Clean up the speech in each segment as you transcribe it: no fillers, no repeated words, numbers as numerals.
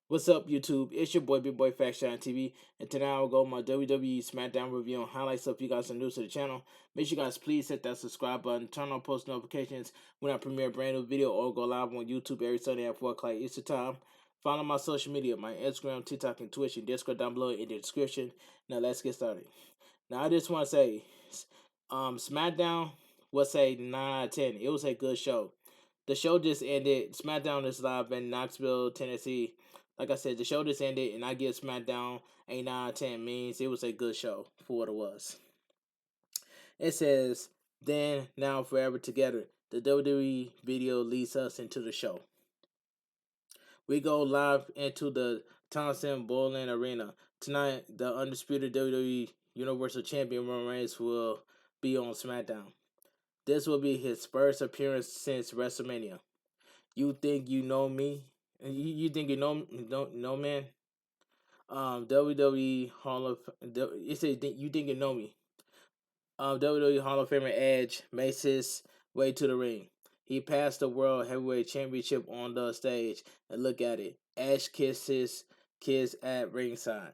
What's up, YouTube? It's your boy, Big Boy Faction TV, and tonight I'll go my WWE Smackdown review and highlights. So if you guys are new to the channel, make sure you guys please hit that subscribe button, turn on post notifications when I premiere a brand new video or go live on YouTube every Sunday at 4 o'clock Eastern Time. Follow my social media, my Instagram, TikTok, and Twitch, and Discord down below in the description. Now let's get started. Now I just want to say, Smackdown was a 9 out of 10. It was a good show. The show just ended. Smackdown is live in Knoxville, Tennessee. Like I said, the show just ended, and I give SmackDown a 9 out of 10. Means it was a good show for what it was. It says, then, now, forever together. The WWE video leads us into the show. We go live into the Thompson Bowling Arena. Tonight, the undisputed WWE Universal Champion Roman Reigns will be on SmackDown. This will be his first appearance since WrestleMania. You think you know me? You think you know man? WWE Hall of it says you think you know me. WWE Hall of Famer Edge makes his way to the ring. He passed the World Heavyweight Championship on the stage, and look at it. Edge kisses kids at ringside.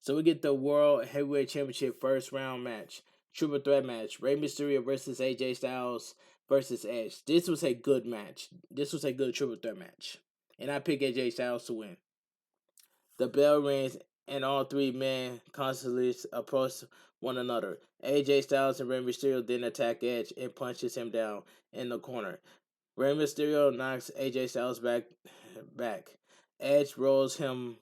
So we get the World Heavyweight Championship first round match. Triple threat match. Rey Mysterio versus AJ Styles versus Edge. This was a good match. This was a good triple threat match. And I pick AJ Styles to win. The bell rings and all three men constantly approach one another. AJ Styles and Rey Mysterio then attack Edge and punches him down in the corner. Rey Mysterio knocks AJ Styles back. Edge rolls him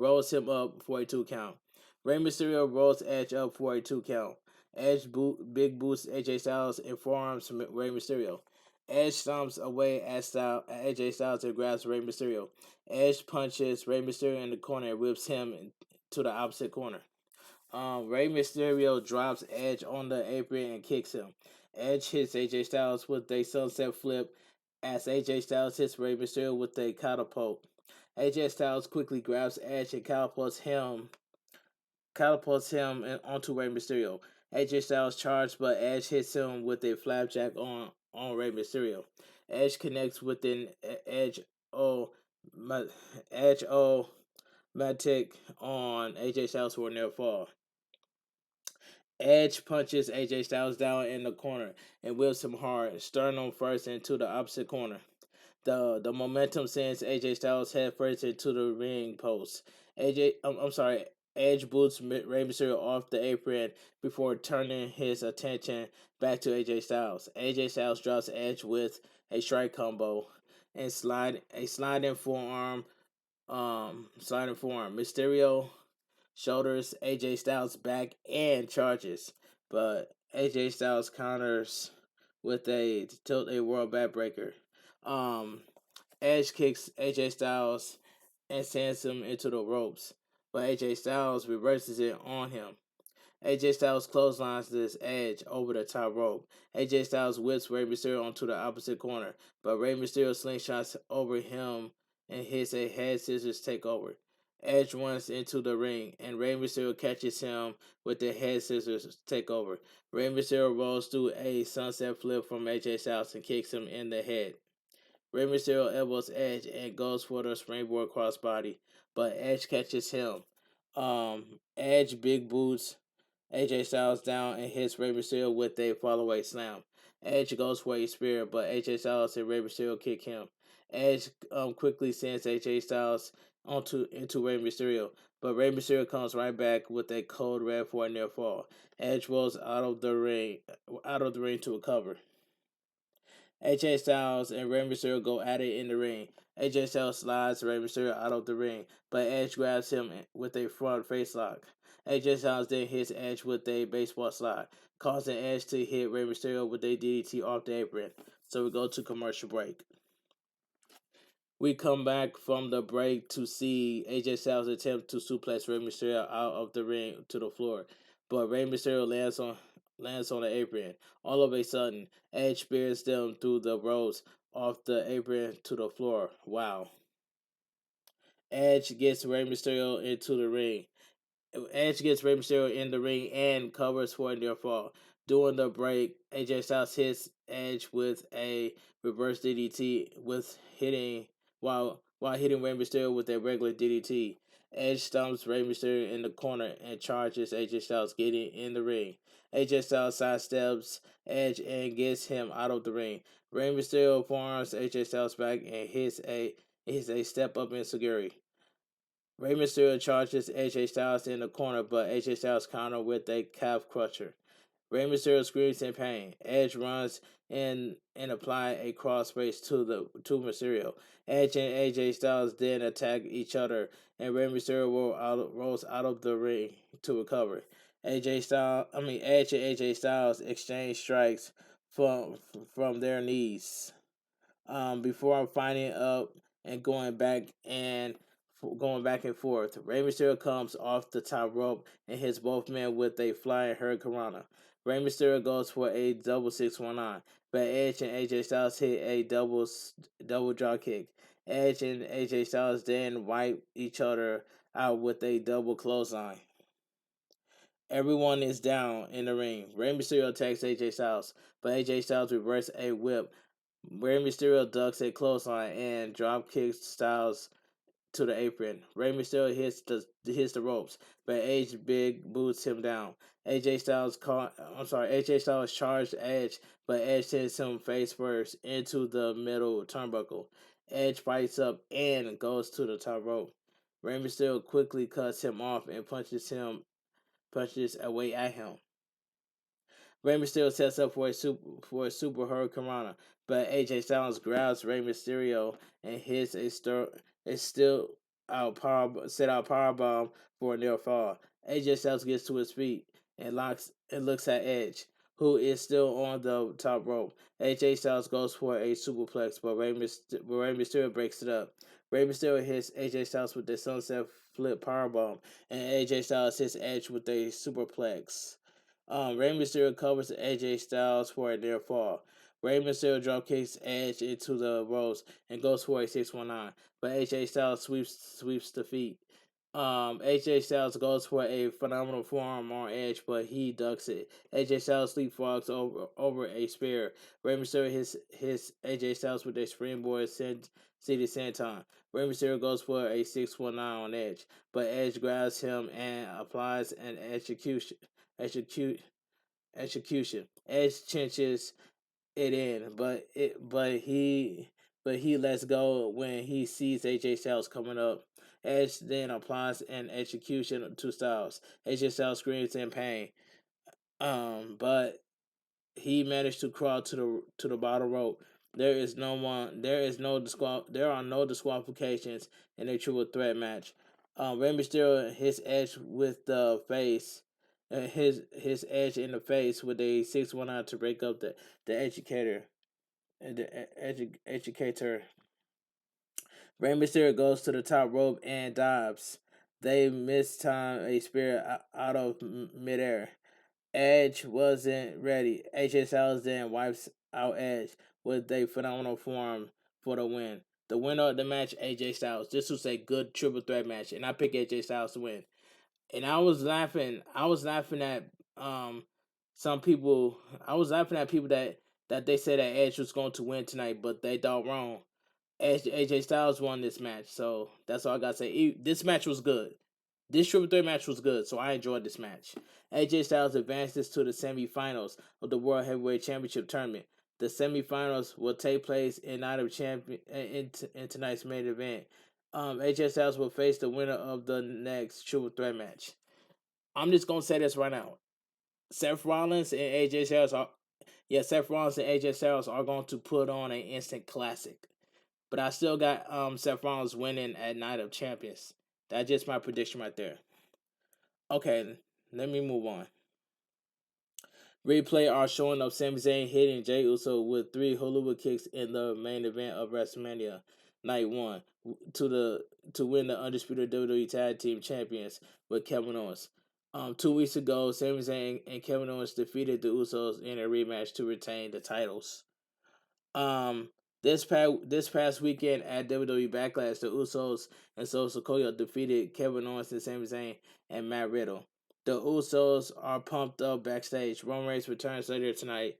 up for a 2 count. Rey Mysterio rolls Edge up for a 2 count. Edge big boosts AJ Styles and forearms Rey Mysterio. Edge stomps away at AJ Styles and grabs Rey Mysterio. Edge punches Rey Mysterio in the corner and whips him to the opposite corner. Rey Mysterio drops Edge on the apron and kicks him. Edge hits AJ Styles with a sunset flip as AJ Styles hits Rey Mysterio with a catapult. AJ Styles quickly grabs Edge and catapults him onto Rey Mysterio. AJ Styles charges, but Edge hits him with a flapjack on Rey Mysterio. Edge connects with an Edge Matic on AJ Styles for a near fall. Edge punches AJ Styles down in the corner and whips him hard, sternum first into the opposite corner. The momentum sends AJ Styles head first into the ring post. Edge boots Rey Mysterio off the apron before turning his attention back to AJ Styles. AJ Styles drops Edge with a strike combo and sliding forearm. Mysterio shoulders AJ Styles back and charges, but AJ Styles counters with a tilt a world backbreaker. Edge kicks AJ Styles and sends him into the ropes, but AJ Styles reverses it on him. AJ Styles clotheslines this Edge over the top rope. AJ Styles whips Rey Mysterio onto the opposite corner, but Rey Mysterio slingshots over him and hits a head scissors takeover. Edge runs into the ring, and Rey Mysterio catches him with the head scissors takeover. Rey Mysterio rolls through a sunset flip from AJ Styles and kicks him in the head. Rey Mysterio elbows Edge and goes for the springboard crossbody, but Edge catches him. Edge big boots AJ Styles down and hits Rey Mysterio with a fallaway slam. Edge goes for a spear, but AJ Styles and Rey Mysterio kick him. Edge quickly sends AJ Styles into Rey Mysterio, but Rey Mysterio comes right back with a cold red for a near fall. Edge rolls out of the ring to recover. AJ Styles and Rey Mysterio go at it in the ring. AJ Styles slides Rey Mysterio out of the ring, but Edge grabs him with a front face lock. AJ Styles then hits Edge with a baseball slide, causing Edge to hit Rey Mysterio with a DDT off the apron. So we go to commercial break. We come back from the break to see AJ Styles attempt to suplex Rey Mysterio out of the ring to the floor, but Rey Mysterio lands on the apron. All of a sudden, Edge spears them through the ropes off the apron to the floor. Wow. Edge gets Rey Mysterio into the ring. Edge gets Rey Mysterio in the ring and covers for a near fall. During the break, AJ Styles hits Edge with a reverse DDT while while hitting Rey Mysterio with a regular DDT. Edge stumps Rey Mysterio in the corner and charges AJ Styles, getting in the ring. AJ Styles sidesteps Edge and gets him out of the ring. Rey Mysterio forearms AJ Styles back and hits a step up enzuigiri. Rey Mysterio charges AJ Styles in the corner, but AJ Styles counter with a calf crusher. Rey Mysterio screams in pain. Edge runs in and apply a crossface to Mysterio. Edge and AJ Styles then attack each other, and Rey Mysterio rolls out of the ring to recover. Edge and AJ Styles exchange strikes from from their knees before finding up and going back and forth. Rey Mysterio comes off the top rope and hits both men with a flying hurricanrana. Rey Mysterio goes for a double 619, but Edge and AJ Styles hit a double drop kick. Edge and AJ Styles then wipe each other out with a double clothesline. Everyone is down in the ring. Rey Mysterio attacks AJ Styles, but AJ Styles reverses a whip. Rey Mysterio ducks a clothesline and drop kicks Styles to the apron. Rey Mysterio hits the ropes, but Edge big boots him down. AJ Styles charged Edge, but Edge hits him face first into the middle turnbuckle. Edge fights up and goes to the top rope. Rey Mysterio quickly cuts him off and punches away at him. Rey Mysterio sets up for a super hurricanrana, but AJ Styles grabs Rey Mysterio and hits a still out power bomb for a near fall. AJ Styles gets to his feet and looks at Edge, who is still on the top rope. AJ Styles goes for a superplex, but Rey Mysterio breaks it up. Rey Mysterio hits AJ Styles with the sunset flip powerbomb, and AJ Styles hits Edge with a superplex. Rey Mysterio covers AJ Styles for a near fall. Rey Mysterio drop kicks Edge into the ropes and goes for a 619, but AJ Styles sweeps the feet. AJ Styles goes for a phenomenal forearm on Edge, but he ducks it. AJ Styles leapfrogs over a spear. Rey Mysterio hits AJ Styles with a springboard seated senton. Rey Mysterio goes for a 619 on Edge, but Edge grabs him and applies an execute execution. Edge cinches it in, but he lets go when he sees AJ Styles coming up. Edge then applies an execution to Styles. AJ Styles screams in pain, but he managed to crawl to the bottom rope. There is no one. There is no There are no disqualifications in a triple threat match. Rey Mysterio hits Edge with the face. His Edge in the face with a 619 to break up the educator. Educator. Rey Mysterio goes to the top rope and dives. They mistime a spear out of midair. Edge wasn't ready. AJ Styles then wipes out Edge with a phenomenal form for the win. The winner of the match, AJ Styles. This was a good triple threat match, and I picked AJ Styles to win. And I was laughing. I was laughing at some people. I was laughing at people that they said that Edge was going to win tonight, but they thought wrong. AJ Styles won this match, so that's all I gotta say. This match was good. This triple threat match was good, so I enjoyed this match. AJ Styles advances to the semifinals of the World Heavyweight Championship tournament. The semifinals will take place in tonight's main event. AJ Styles will face the winner of the next triple threat match. I'm just gonna say this right now. Seth Rollins and AJ Styles are going to put on an instant classic. But I still got Seth Rollins winning at Night of Champions. That's just my prediction right there. Okay, let me move on. Replay are showing up Sami Zayn hitting Jey Uso with 3 hula kicks in the main event of WrestleMania Night 1 to win the undisputed WWE Tag Team Champions with Kevin Owens. 2 weeks ago, Sami Zayn and Kevin Owens defeated the Usos in a rematch to retain the titles. This past weekend at WWE Backlash, the Usos and Solo Sikoa defeated Kevin Owens and Sami Zayn and Matt Riddle. The Usos are pumped up backstage. Roman Reigns returns later tonight.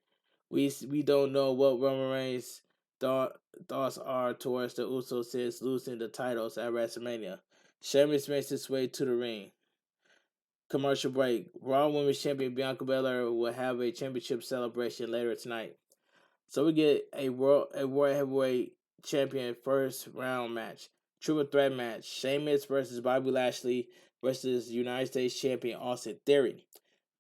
We don't know what Roman Reigns thought, thoughts are towards the Usos since losing the titles at WrestleMania. Sheamus makes his way to the ring. Commercial break. Raw Women's Champion Bianca Belair will have a championship celebration later tonight. So we get a world heavyweight champion first round match. Triple threat match. Sheamus versus Bobby Lashley versus United States champion Austin Theory.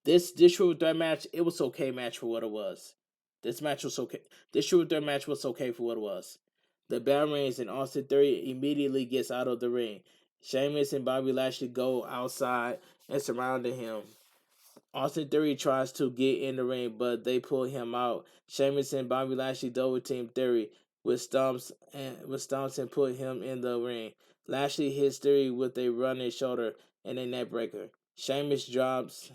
This triple threat match, it was okay match for what it was. This match was okay. This triple threat match was okay for what it was. The bell rings and Austin Theory immediately gets out of the ring. Sheamus and Bobby Lashley go outside and surrounding him. Austin Theory tries to get in the ring, but they pull him out. Sheamus and Bobby Lashley double team Theory with stomps and put him in the ring. Lashley hits Theory with a running shoulder and a neck breaker. Sheamus drops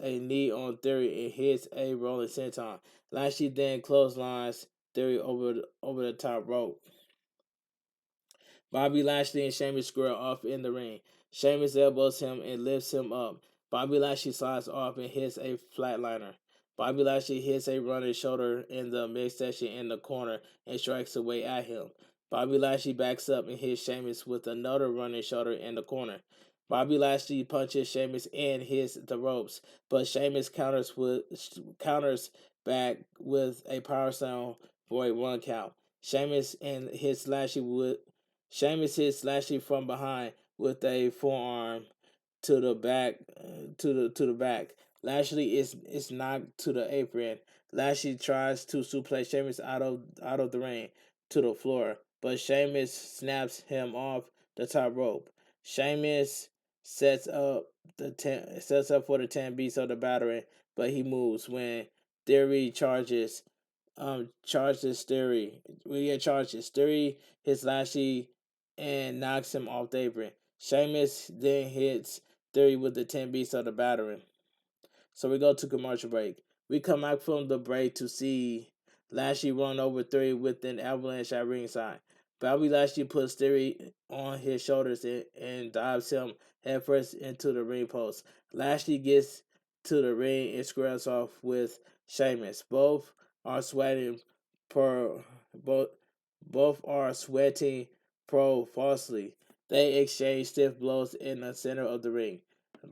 a knee on Theory and hits a rolling senton. Lashley then clotheslines Theory over the top rope. Bobby Lashley and Sheamus square off in the ring. Sheamus elbows him and lifts him up. Bobby Lashley slides off and hits a flatliner. Bobby Lashley hits a running shoulder in the midsection in the corner and strikes away at him. Bobby Lashley backs up and hits Sheamus with another running shoulder in the corner. Bobby Lashley punches Sheamus and hits the ropes, but Sheamus counters back with a power slam for a 1 count. Sheamus hits Lashley from behind with a forearm to the back to the back. Lashley is knocked to the apron. Lashley tries to suplex Sheamus out of the ring to the floor, but Sheamus snaps him off the top rope. Sheamus sets up sets up for the 10 beats of the battery, but he moves when Theory charges Theory. We get charges. Theory hits Lashley and knocks him off the apron. Sheamus then hits Theory with the 10 beats of the battery. So we go to commercial break. We come back from the break to see Lashley run over Theory with an avalanche at ringside. Bobby Lashley puts Theory on his shoulders and dives him headfirst into the ring post. Lashley gets to the ring and squares off with Sheamus. Both are sweating per both both are sweating profusely. They exchange stiff blows in the center of the ring.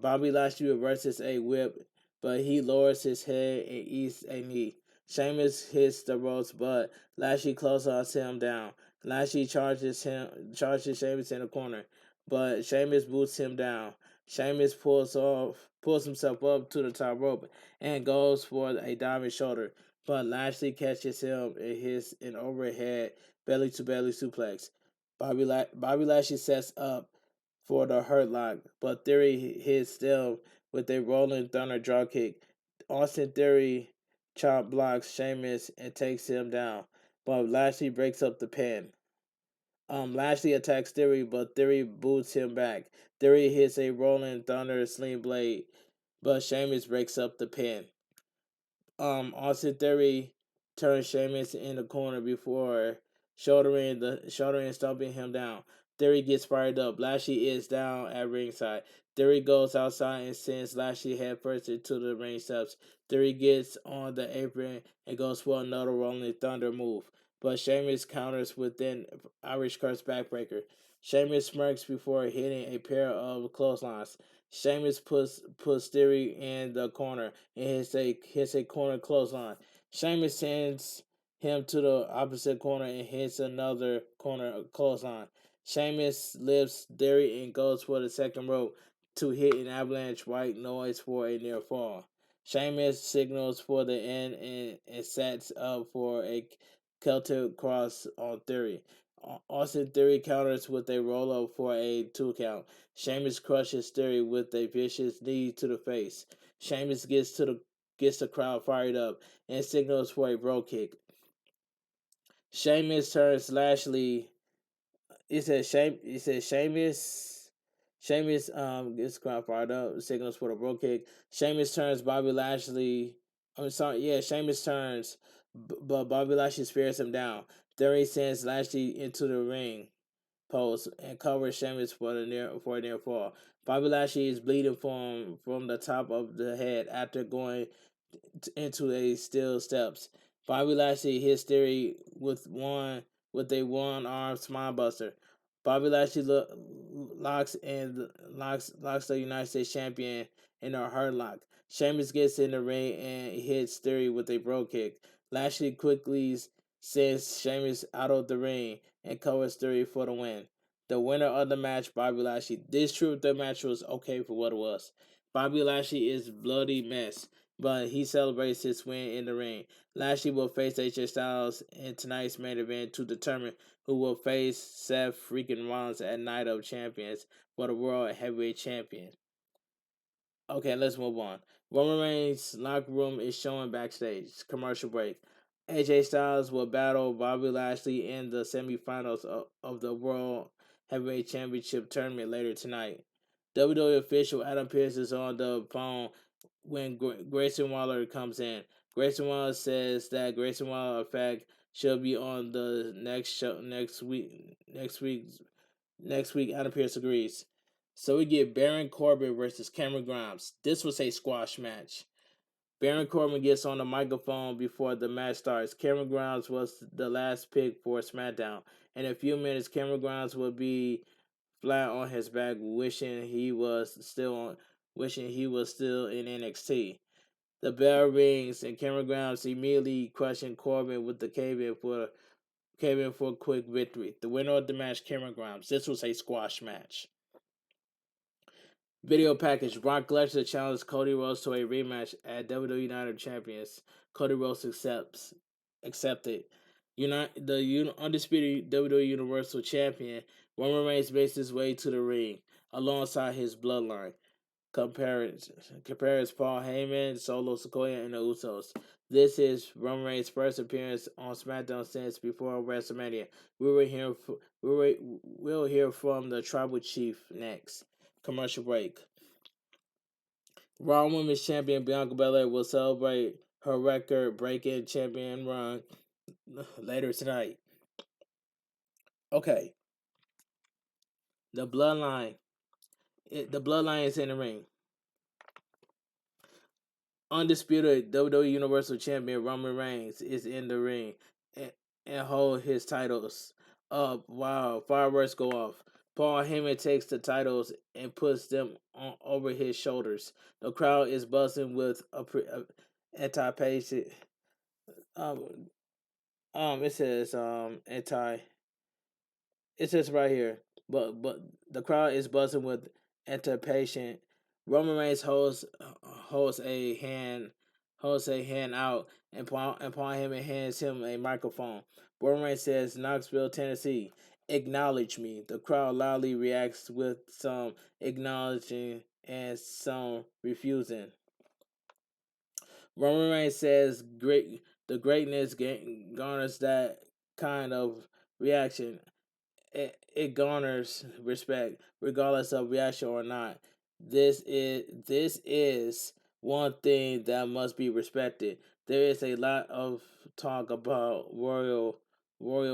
Bobby Lashley reverses a whip, but he lowers his head and eats a knee. Sheamus hits the ropes, but Lashley clotheslines him down. Lashley charges Sheamus in the corner, but Sheamus boots him down. Sheamus pulls himself up to the top rope and goes for a diving shoulder, but Lashley catches him and hits an overhead belly to belly suplex. Bobby Lashley sets up for the hurt lock, but Theory hits them with a rolling thunder dropkick. Austin Theory chop blocks Sheamus and takes him down, but Lashley breaks up the pin. Lashley attacks Theory, but Theory boots him back. Theory hits a rolling thunder sling blade, but Sheamus breaks up the pin. Austin Theory turns Sheamus in the corner before shouldering and stomping him down. Theory gets fired up. Lashley is down at ringside. Theory goes outside and sends Lashley headfirst into the ring steps. Theory gets on the apron and goes for another Rolling Thunder move, but Sheamus counters with an Irish Curse backbreaker. Sheamus smirks before hitting a pair of clotheslines. Sheamus puts Theory in the corner and hits a corner clothesline. Sheamus sends him to the opposite corner and hits another corner clothesline. Sheamus lifts Theory and goes for the second rope to hit an avalanche white noise for a near fall. Sheamus signals for the end and sets up for a Celtic cross on Theory. Austin Theory counters with a roll up for a 2 count. Sheamus crushes Theory with a vicious knee to the face. Sheamus gets the crowd fired up and signals for a bro kick. Sheamus turns Lashley. Sheamus gets the crowd fired up, signals for the bro kick. Sheamus turns Bobby Lashley. I'm sorry, yeah, Sheamus turns, but Bobby Lashley spears him down. Theory sends Lashley into the ring post and covers Sheamus for a near fall. Bobby Lashley is bleeding from the top of the head after going into a steel steps. Bobby Lashley his theory with a one arm smile buster. Bobby Lashley locks the United States champion in a hard lock. Sheamus gets in the ring and hits Theory with a bro kick. Lashley quickly sends Sheamus out of the ring and covers Theory for the win. The winner of the match, Bobby Lashley. This true the match was okay for what it was. Bobby Lashley is bloody mess, but he celebrates his win in the ring. Lashley will face AJ Styles in tonight's main event to determine who will face Seth freaking Rollins at Night of Champions for the World Heavyweight Champion. Okay, let's move on. Roman Reigns' locker room is showing backstage. Commercial break. AJ Styles will battle Bobby Lashley in the semifinals of the World Heavyweight Championship tournament later tonight. WWE official Adam Pearce is on the phone when Grayson Waller comes in. Grayson Waller says that Grayson Waller effect should be on the next show next week. Adam Pearce agrees. So we get Baron Corbin versus Cameron Grimes. This was a squash match. Baron Corbin gets on the microphone before the match starts. Cameron Grimes was the last pick for SmackDown. In a few minutes, Cameron Grimes will be flat on his back, wishing he was still in NXT. The bell rings and Cameron Grimes immediately crushing Corbin with the cave in for a quick victory. The winner of the match, Cameron Grimes. This was a squash match. Video package: Brock Lesnar challenges Cody Rhodes to a rematch at WWE United Champions. Cody Rhodes accepted. The undisputed WWE Universal Champion Roman Reigns makes his way to the ring alongside his bloodline. Compares Paul Heyman, Solo Sikoa, and the Usos. This is Roman Reigns' first appearance on SmackDown since before WrestleMania. We'll hear from the Tribal Chief next. Commercial break. Raw Women's Champion Bianca Belair will celebrate her record-breaking champion run later tonight. Okay, the Bloodline. The Bloodline is in the ring. Undisputed WWE Universal Champion Roman Reigns is in the ring and hold his titles up while fireworks go off. Paul Heyman takes the titles and puts them over his shoulders. The crowd is buzzing with anti-patient. Um, it says anti. It says right here, but the crowd is buzzing with anticipation. Roman Reigns holds a hand out, and Paul Heyman hands him a microphone. Roman Reigns says, "Knoxville, Tennessee, acknowledge me." The crowd loudly reacts with some acknowledging and some refusing. Roman Reigns says, The greatness garners that kind of reaction." It garners respect regardless of reaction or not. This is one thing that must be respected. There is a lot of talk about royal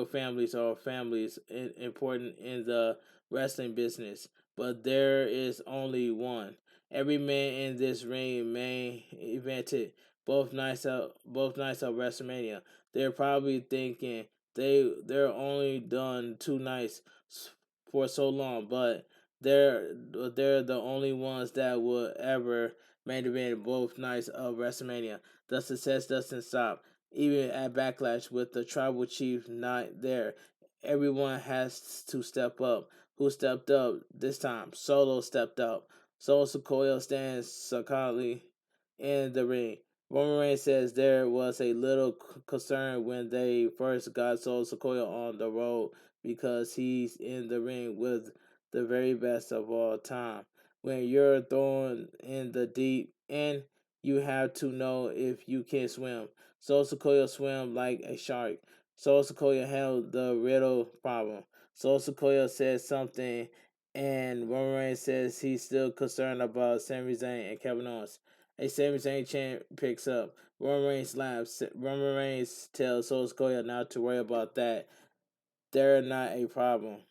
families or families important in the wrestling business, but there is only one. Every man in this ring main evented both nights of WrestleMania. They're probably thinking they're only done 2 nights for so long, but they're the only ones that will ever main event both nights of WrestleMania. The success doesn't stop. Even at Backlash with the tribal chief not there, everyone has to step up. Who stepped up this time? Solo stepped up. Solo Sikoa stands silently in the ring. Roman Reigns says there was a little concern when they first got Solo Sikoa on the road because he's in the ring with the very best of all time. When you're thrown in the deep end, you have to know if you can swim. Solo Sikoa swam like a shark. Solo Sikoa handled the riddle problem. Solo Sikoa said something, and Roman Reigns says he's still concerned about Sami Zayn and Kevin Owens. A Sami Zayn chant picks up. Roman Reigns laughs. Roman Reigns tells Solo Sikoa not to worry about that. They're not a problem.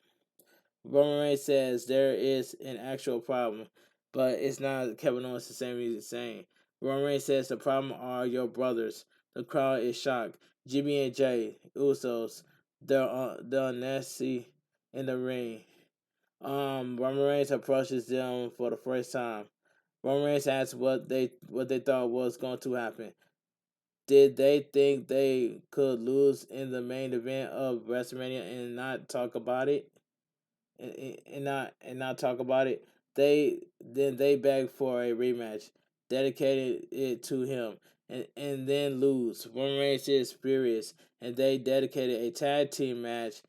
Roman Reigns says there is an actual problem, but it's not Kevin Owens and Sami Zayn. Roman Reigns says the problem are your brothers. The crowd is shocked. Jimmy and Jay Usos, they're nasty in the ring. Roman Reigns approaches them for the first time. Roman Reigns asks what they thought was going to happen. Did they think they could lose in the main event of WrestleMania and not talk about it? And not talk about it. They begged for a rematch, dedicated it to him, and then lose. Roman Reigns is furious, and they dedicated a tag team match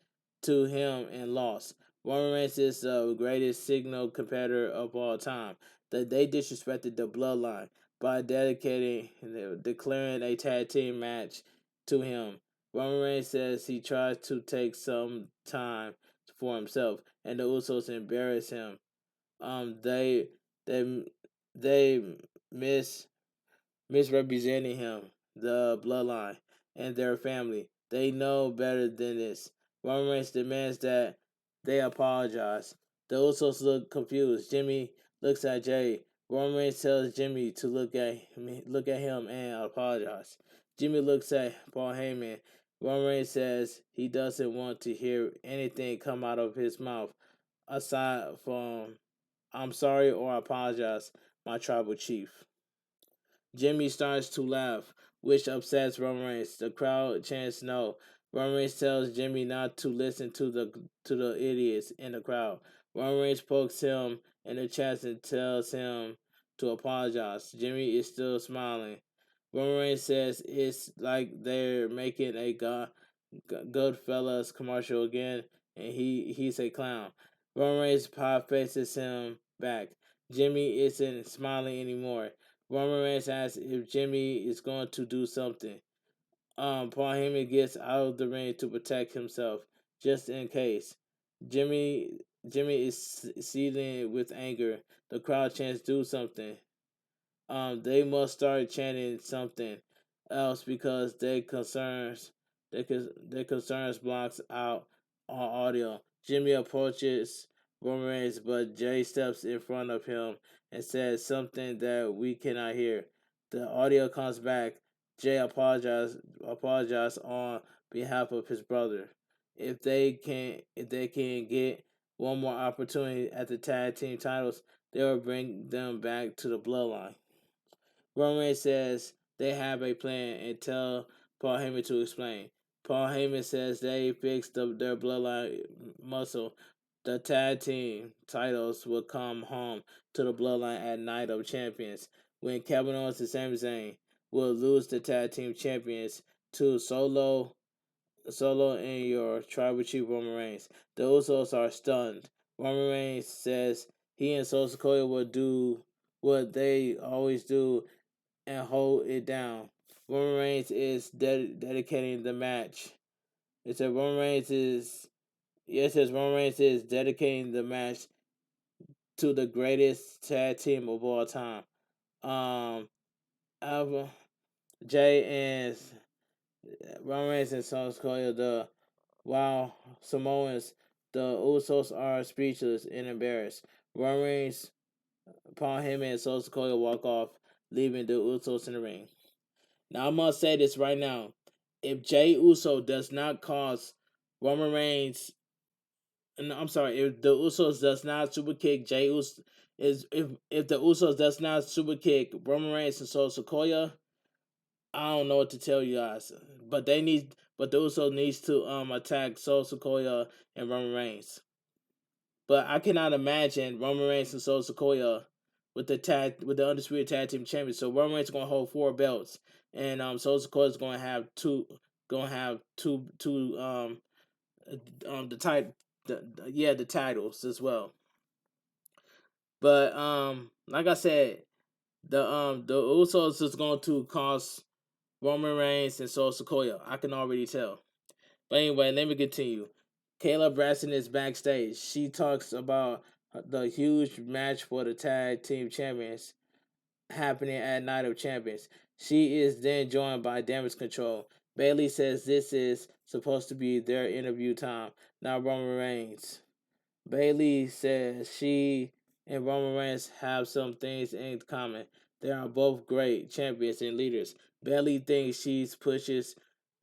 to him and lost. Roman Reigns is the greatest signal competitor of all time. That they disrespected the bloodline by declaring a tag team match to him. Roman Reigns says he tries to take some time for himself, and the Usos embarrass him. They they they miss misrepresenting him, the bloodline, and their family. They know better than this. Roman Reigns demands that they apologize. The Usos look confused. Jimmy looks at Jay. Roman Reigns tells Jimmy to look at him and apologize. Jimmy looks at Paul Heyman. Roman Reigns says he doesn't want to hear anything come out of his mouth aside from "I'm sorry" or "apologize, my tribal chief." Jimmy starts to laugh, which upsets Roman Reigns. The crowd chants no. Roman Reigns tells Jimmy not to listen to the idiots in the crowd. Roman Reigns pokes him in the chest and tells him to apologize. Jimmy is still smiling. Roman Reigns says it's like they're making a Goodfellas commercial again, and he's a clown. Roman Reigns pie faces him back. Jimmy isn't smiling anymore. Roman Reigns asks if Jimmy is going to do something. Paul Heyman gets out of the ring to protect himself, just in case. Jimmy Jimmy is seething with anger. The crowd chants, "Do something." They must start chanting something else because their concerns blocks out our audio. Jimmy approaches Roman Reigns, but Jay steps in front of him and says something that we cannot hear. The audio comes back. Jay apologize on behalf of his brother. If they can get one more opportunity at the tag team titles, they will bring them back to the bloodline. Roman says they have a plan and tell Paul Heyman to explain. Paul Heyman says they fixed their bloodline muscle. The tag team titles will come home to the bloodline at Night of Champions when Kevin Owens and Sami Zayn will lose the tag team champions to Solo and your tribal chief Roman Reigns. The Usos are stunned. Roman Reigns says he and Solo Sikoa will do what they always do and hold it down. Roman Reigns is dedicating the match. It says Roman Reigns is It says Roman Reigns is dedicating the match to the greatest tag team of all time. Um, Alva, Jay and Roman Reigns and Solo Sikoa, while Samoans, the Usos are speechless and embarrassed. Roman Reigns, Paul Heyman, and Solo Sikoa walk off, leaving the Usos in the ring. Now I must say this right now: if Jay Uso does not cause Roman Reigns, and I'm sorry, if the Usos does not super kick Jay Uso, is if the Usos does not super kick Roman Reigns and Solo Sikoa, I don't know what to tell you guys. But the Usos needs to attack Solo Sikoa and Roman Reigns. But I cannot imagine Roman Reigns and Solo Sikoa with the undisputed tag team champions. So Roman Reigns is gonna hold 4 belts, and Solo Sikoa is gonna have the the titles as well. But like I said, the Usos is going to cost Roman Reigns and Solo Sikoa. I can already tell. But anyway, let me continue. Kayla Braxton is backstage. She talks about the huge match for the tag team champions happening at Night of Champions. She is then joined by Damage Control. Bailey says this is supposed to be their interview time, not Roman Reigns. Bailey says she and Roman Reigns have some things in common. They are both great champions and leaders. Bailey thinks she pushes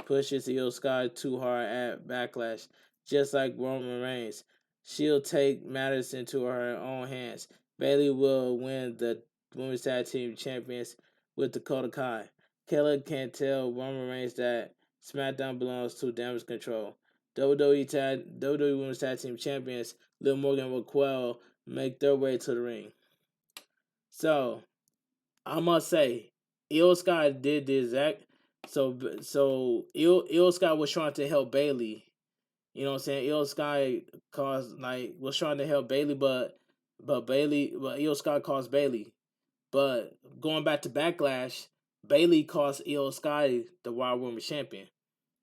Io Sky too hard at Backlash, just like Roman Reigns. She'll take matters into her own hands. Bailey will win the Women's Tag Team Champions with Dakota Kai. Kayla can tell Roman Reigns that SmackDown belongs to Damage Control. WWE Women's Tag Team Champions Liv Morgan and Raquel make their way to the ring. So I must say, Io Sky did the exact. Io Sky was trying to help Bailey. You know what I'm saying? Io Sky caused was trying to help Bailey, but Io Sky caused Bailey. But going back to Backlash, Bailey cost Io Sky the Raw Women's Champion.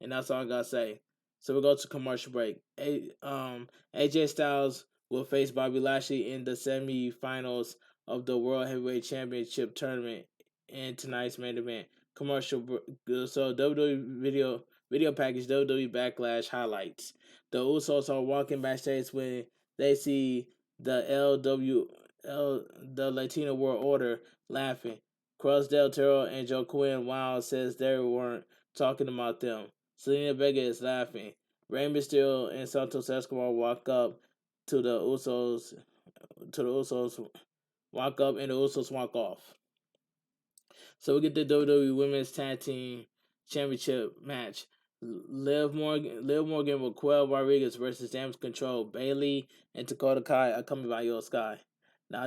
And that's all I gotta say. So we go to commercial break. AJ Styles will face Bobby Lashley in the semifinals of the World Heavyweight Championship tournament in tonight's main event. So WWE video package WWE Backlash highlights. The Usos are walking backstage when they see the the Latino World Order laughing. Cross Del Toro and Joe Quinn Wild says they weren't talking about them. Selena Vega is laughing. Rey Mysterio and Santos Escobar walk up to the Usos. Walk up and the Usos walk off. So we get the WWE Women's Tag Team Championship match. Liv Morgan, Raquel Rodriguez versus Damage Control. Bailey and Dakota Kai accompanied by Io Sky.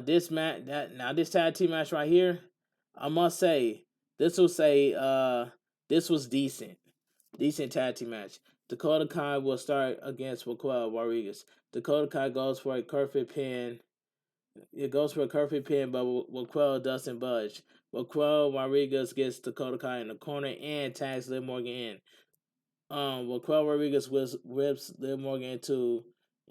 This tag team match right here, I must say this was decent. Decent tag team match. Dakota Kai will start against Raquel Rodriguez. Dakota Kai goes for a perfect pin. It goes for a perfect pin, but Raquel doesn't budge. Raquel Rodriguez gets Dakota Kai in the corner and tags Liv Morgan in. Raquel Rodriguez whips Liv Morgan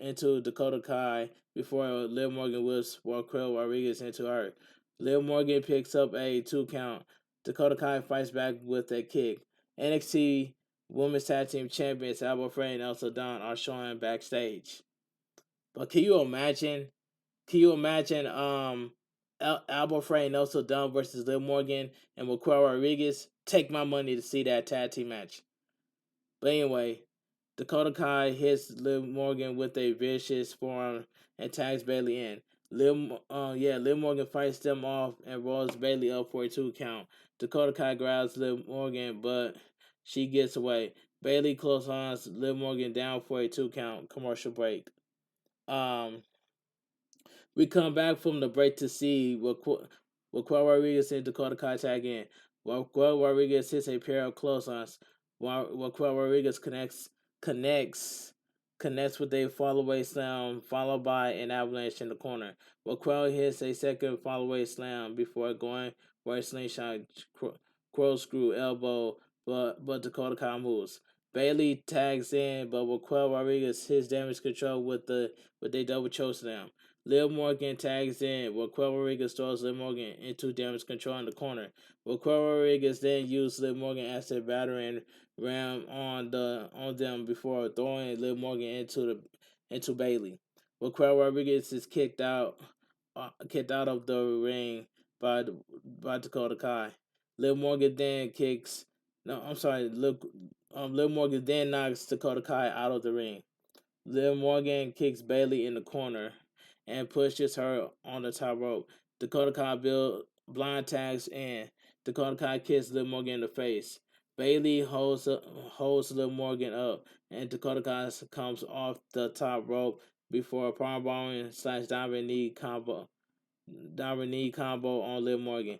into Dakota Kai before Liv Morgan whips Raquel Rodriguez into her. Liv Morgan picks up a 2 count. Dakota Kai fights back with a kick. NXT Women's Tag Team Champions Alba Frey and Elsa Dawn are showing backstage. But can you imagine? Can you imagine Alba Frey and Elsa Dawn versus Liv Morgan and Raquel Rodriguez? Take my money to see that tag team match. But anyway, Dakota Kai hits Liv Morgan with a vicious forearm and tags Bailey in. Liv Morgan fights them off and rolls Bailey up for a 2 count. Dakota Kai grabs Liv Morgan, but she gets away. Bailey clotheslines Liv Morgan down for a 2 count. Commercial break. We come back from the break to see Raquel Rodriguez and Dakota Kai tag in. Raquel Rodriguez hits a pair of clotheslines. Raquel Rodriguez connects with a fallaway slam, followed by an avalanche in the corner. Raquel hits a second fallaway slam before going for a slingshot crow screw elbow, but Dakota Kai moves. Bailey tags in, but Raquel Rodriguez hits Damage Control with a double choke slam. Liv Morgan tags in. Raquel Rodriguez throws Liv Morgan into Damage Control in the corner. Raquel Rodriguez then used Liv Morgan as a battering ram on them before throwing Liv Morgan into Bailey. Raquel Rodriguez is kicked out of the ring by Dakota Kai. Liv Morgan then kicks. No, I'm sorry. Liv Morgan then knocks Dakota Kai out of the ring. Liv Morgan kicks Bailey in the corner and pushes her on the top rope. Dakota Kai blind tags in. Dakota Kai kicks Liv Morgan in the face. Bailey holds Liv Morgan up, and Dakota Kai comes off the top rope before a powerbombing / diving knee combo on Liv Morgan.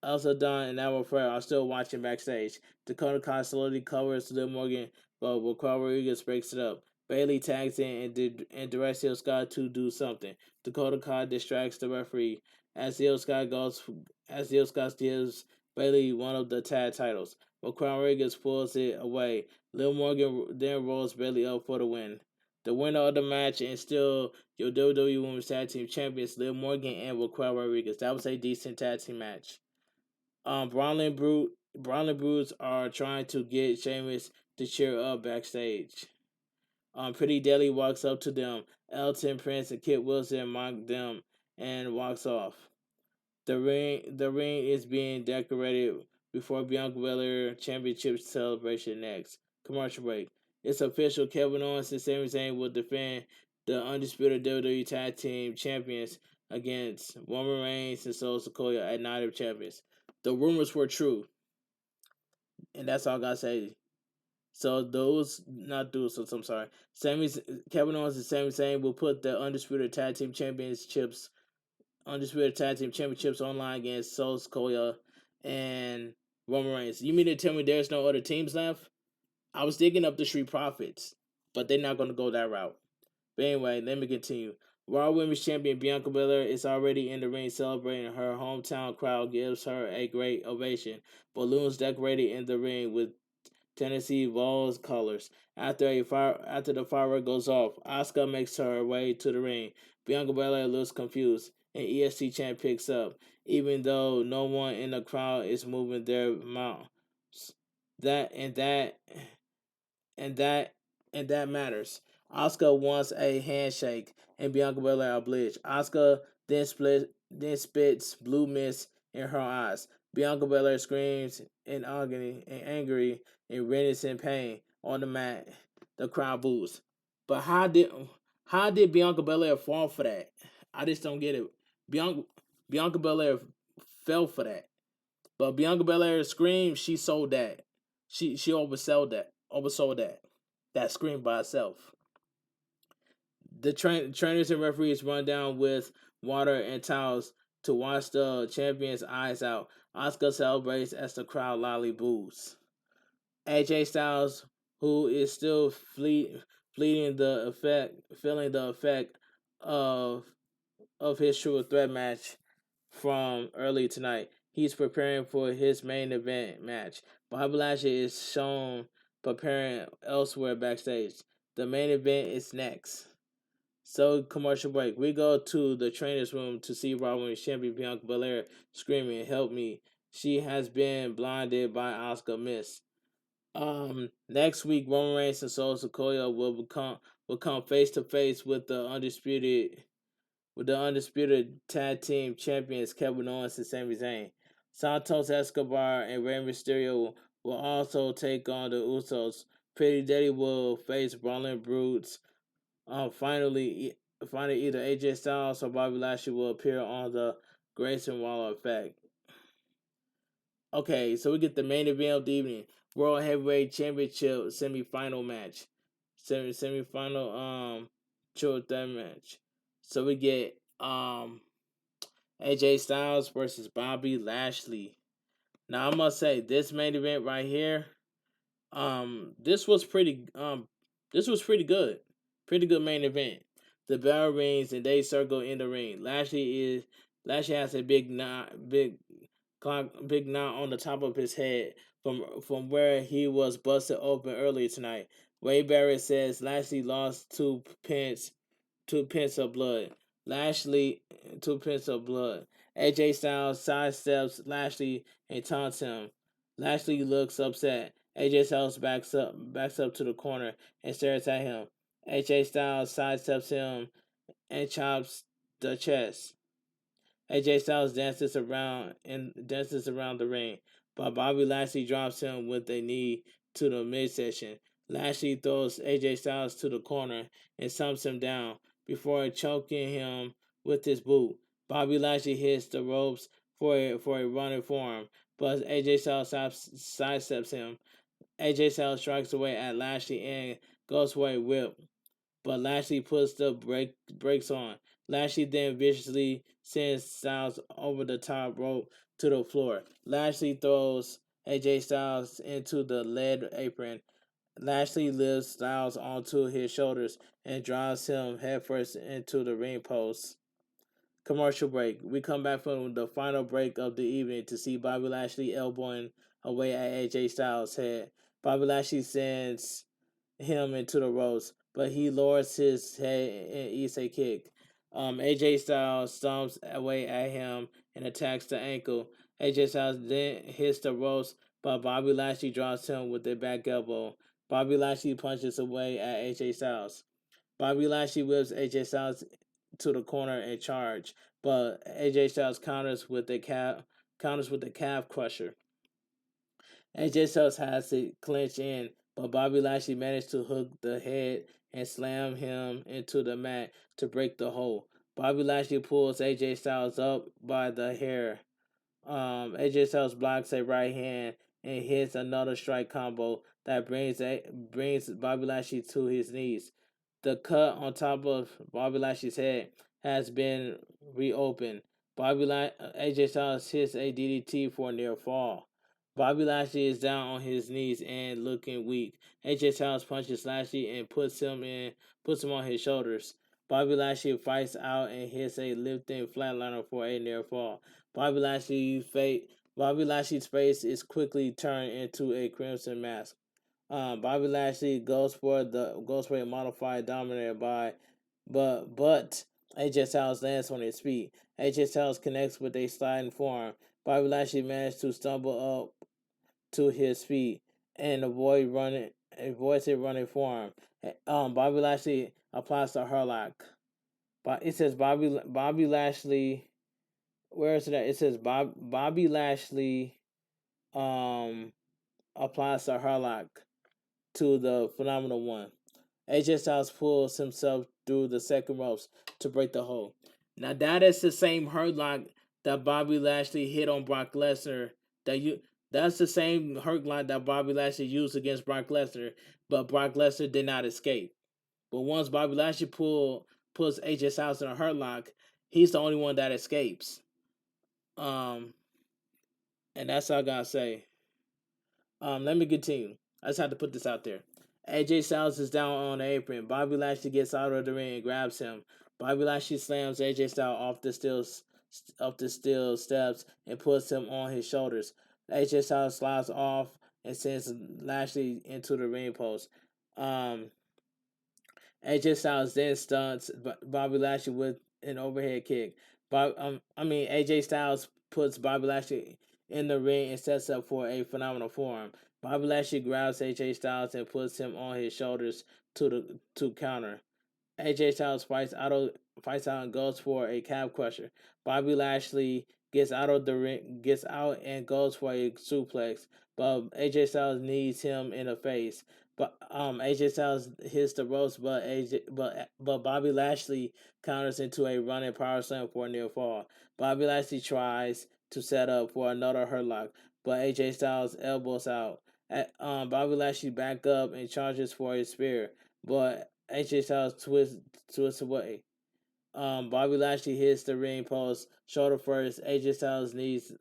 Elsa Dawn and Alba Frey are still watching backstage. Dakota Kai slowly covers Liv Morgan, but Raquel Rodriguez breaks it up. Bailey tags in and directs Io Sky to do something. Dakota Kai distracts the referee as Io Sky gives Bailey one of the tag titles. Raquel Rodriguez pulls it away. Liv Morgan then rolls Bailey up for the win. The winner of the match and still your WWE Women's Tag Team Champions, Liv Morgan and Raquel Rodriguez. That was a decent tag team match. Brawling Brutes are trying to get Sheamus to cheer up backstage. Pretty Deadly walks up to them. Elton Prince and Kit Wilson mock them and walks off. The ring is being decorated before Bianca Belair Championship celebration next. Commercial break. It's official. Kevin Owens and Sami Zayn will defend the undisputed WWE Tag Team Champions against Roman Reigns and Solo Sikoa at Night of Champions. The rumors were true, and that's all I gotta say. So those, not those. So I'm sorry. Kevin Owens and Sami Zayn will put the undisputed tag team championships online against Solo Sikoa and Roman Reigns. You mean to tell me there's no other teams left? I was digging up the Street Profits, but they're not going to go that route. But anyway, let me continue. Raw Women's Champion Bianca Belair is already in the ring celebrating. Her hometown crowd gives her a great ovation. Balloons decorated in the ring with Tennessee Vols colors. After the firework goes off, Asuka makes her way to the ring. Bianca Belair looks confused, and EST chant picks up, even though no one in the crowd is moving their mouths. That and that and that and that matters. Asuka wants a handshake, and Bianca Belair obliged. Asuka then spits blue mist in her eyes. Bianca Belair screams in agony and angry and writhing in pain on the mat. The crowd boos. But how did Bianca Belair fall for that? I just don't get it. Bianca Bianca Belair fell for that. But Bianca Belair screamed, she sold that. She oversold that. That scream by itself. The trainers and referees run down with water and towels to wash the champion's eyes out. Asuka celebrates as the crowd loudly boos. AJ Styles, who is still feeling the effect of his True Threat match from early tonight. He's preparing for his main event match. Bobby Lashley is shown preparing elsewhere backstage. The main event is next. So, commercial break. We go to the trainer's room to see Raw Women's Champion Bianca Belair screaming, "Help me. She has been blinded by Oscar Miss." Next week, Roman Reigns and Solo Sikoa will come face to face with the undisputed tag team champions Kevin Owens and Sami Zayn. Santos Escobar and Rey Mysterio will also take on the Usos. Pretty Daddy will face Brawling Brutes. Finally, either AJ Styles or Bobby Lashley will appear on the Grayson Waller effect. Okay, so we get the main event of the evening: World Heavyweight Championship semifinal match, semifinal triple threat match. So we get AJ Styles versus Bobby Lashley. Now I must say this main event right here, this was pretty good. Pretty good main event. The bell rings and they circle in the ring. Lashley has a big knot on the top of his head from where he was busted open earlier tonight. Ray Barrett says Lashley lost 2 pence of blood. Lashley 2 pence of blood. AJ Styles sidesteps Lashley and taunts him. Lashley looks upset. AJ Styles backs up to the corner and stares at him. AJ Styles sidesteps him and chops the chest. AJ Styles dances around the ring, but Bobby Lashley drops him with a knee to the midsection. Lashley throws AJ Styles to the corner and stomps him down before choking him with his boot. Bobby Lashley hits the ropes for a running forearm, but AJ Styles sidesteps him. AJ Styles strikes away at Lashley and goes for a whip, but Lashley puts the brakes on. Lashley then viciously sends Styles over the top rope to the floor. Lashley throws AJ Styles into the lead apron. Lashley lifts Styles onto his shoulders and drives him headfirst into the ring post. Commercial break. We come back from the final break of the evening to see Bobby Lashley elbowing away at AJ Styles' head. Bobby Lashley sends him into the ropes, but he lowers his head and eats a kick. AJ Styles stomps away at him and attacks the ankle. AJ Styles then hits the ropes, but Bobby Lashley drops him with a back elbow. Bobby Lashley punches away at AJ Styles. Bobby Lashley whips AJ Styles to the corner and charge, but AJ Styles counters with the calf crusher. AJ Styles has to clinch in, but Bobby Lashley managed to hook the head and slam him into the mat to break the hold. Bobby Lashley pulls AJ Styles up by the hair. AJ Styles blocks a right hand and hits another strike combo that brings Bobby Lashley to his knees. The cut on top of Bobby Lashley's head has been reopened. AJ Styles hits a DDT for a near fall. Bobby Lashley is down on his knees and looking weak. AJ Styles punches Lashley and puts him on his shoulders. Bobby Lashley fights out and hits a lifting flatliner for a near fall. Bobby Lashley's face is quickly turned into a crimson mask. Bobby Lashley goes for a modified dominator but AJ Styles lands on his feet. AJ Styles connects with a sliding forearm. Bobby Lashley managed to stumble up to his feet and avoids a running forearm. Bobby Lashley applies the Hurlock. But it says Bobby Lashley. Where is it at? It says Bobby Lashley um applies the Hurlock to the Phenomenal One. AJ Styles pulls himself through the second ropes to break the hold. Now that is the same Hurlock that Bobby Lashley hit on Brock Lesnar. That's the same Hurlock that Bobby Lashley used against Brock Lesnar, but Brock Lesnar did not escape. But once Bobby Lashley puts AJ Styles in a Hurlock, he's the only one that escapes. Um, and that's all I gotta say. Let me continue. I just had to put this out there. AJ Styles is down on the apron. Bobby Lashley gets out of the ring and grabs him. Bobby Lashley slams AJ Styles off the steel steps and puts him on his shoulders. AJ Styles slides off and sends Lashley into the ring post. AJ Styles then stunts Bobby Lashley with an overhead kick. AJ Styles puts Bobby Lashley in the ring and sets up for a phenomenal forearm. Bobby Lashley grabs AJ Styles and puts him on his shoulders to counter. AJ Styles fights out and goes for a calf crusher. Bobby Lashley gets out of the ring, gets out and goes for a suplex, but AJ Styles knees him in the face. But AJ Styles hits the ropes, but Bobby Lashley counters into a running power slam for a near fall. Bobby Lashley tries to set up for another hurtlock, but AJ Styles elbows out. Bobby Lashley back up and charges for a spear, but AJ Styles twists away. Bobby Lashley hits the ring post shoulder first. AJ Styles knees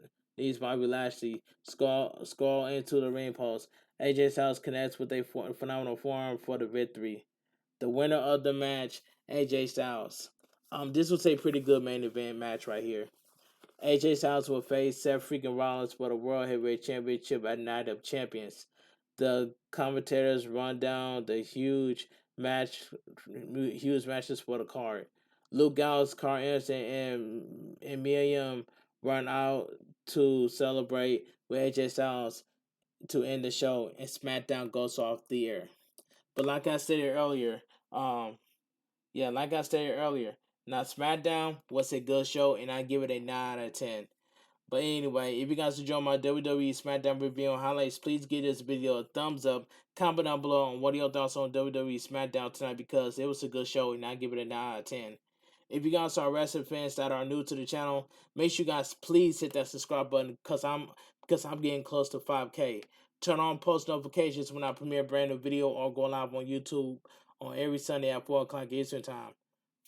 Bobby Lashley skull into the ring post. AJ Styles connects with a phenomenal forearm for the victory. The winner of the match, AJ Styles. This was a pretty good main event match right here. AJ Styles will face Seth freaking Rollins for the World Heavyweight Championship at Night of Champions. The commentators run down the huge matches for the card. Luke Gallows, Carl Anderson, and Miriam run out to celebrate with AJ Styles to end the show, and SmackDown goes off the air. But like I stated earlier, now SmackDown was a good show, and I give it a 9 out of 10. But anyway, if you guys enjoy my WWE Smackdown review and highlights, please give this video a thumbs up. Comment down below on what are your thoughts on WWE Smackdown tonight, because it was a good show and I give it a 9 out of 10. If you guys are wrestling fans that are new to the channel, make sure you guys please hit that subscribe button because I'm getting close to 5K. Turn on post notifications when I premiere a brand new video or go live on YouTube on every Sunday at 4 o'clock Eastern Time.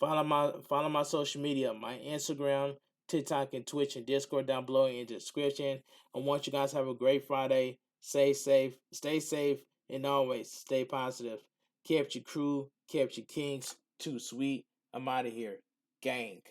Follow my social media, my Instagram, TikTok, and Twitch, and Discord down below in the description. I want you guys to have a great Friday. Stay safe, and always stay positive. Kept your crew, kept your kings. Too sweet. I'm out of here. Gang.